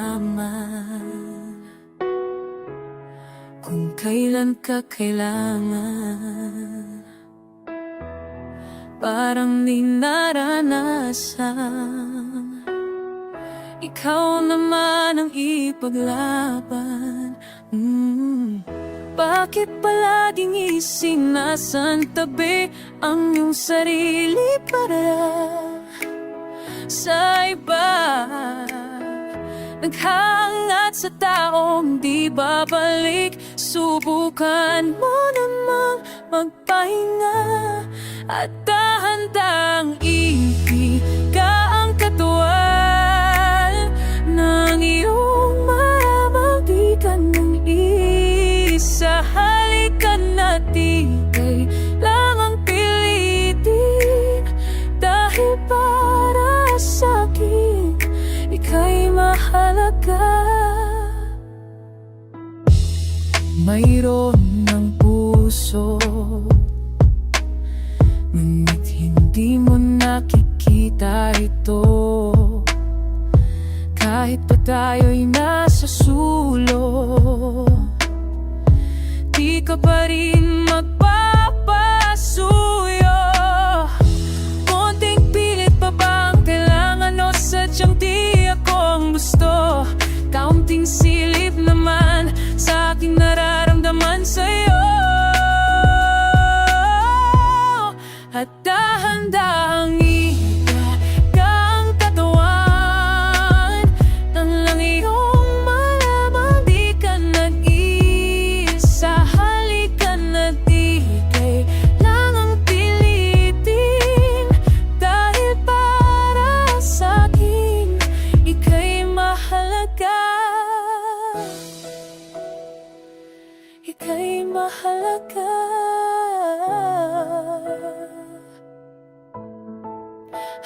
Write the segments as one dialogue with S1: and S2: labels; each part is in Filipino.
S1: malaman kung kailan ka kailangan. Parang di naranasan, ikaw naman ang ipaglaban. Bakit palaging isinasantabi ang iyong sarili para sa iba? Naghangad sa taong di babalik, subukan mo namang magpahinga at dahan-dahang ihiga ang katawan ng iyong mamamagitan ng isa. Halika na, di kailangang pilitin, dahil para sa'kin ika'y mahalaga. Mayroon ng puso, ngunit hindi mo nakikita ito. Kahit pa tayo'y nasa sulok, di ka pa rin magpapasuyo. Konting pilit pa ba ang kailangan, o sadyang di ako ang gusto? Kaunting silip naman sa aking nararamdaman sa'yo, at dahan-dahang ihiga ang katawan nang lang iyong malamang di ka nag-iisa. Halika na, di kailangang pilitin, dahil para sa'kin ika'y mahalaga. Ika'y mahalaga.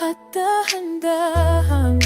S1: At dahan-dahang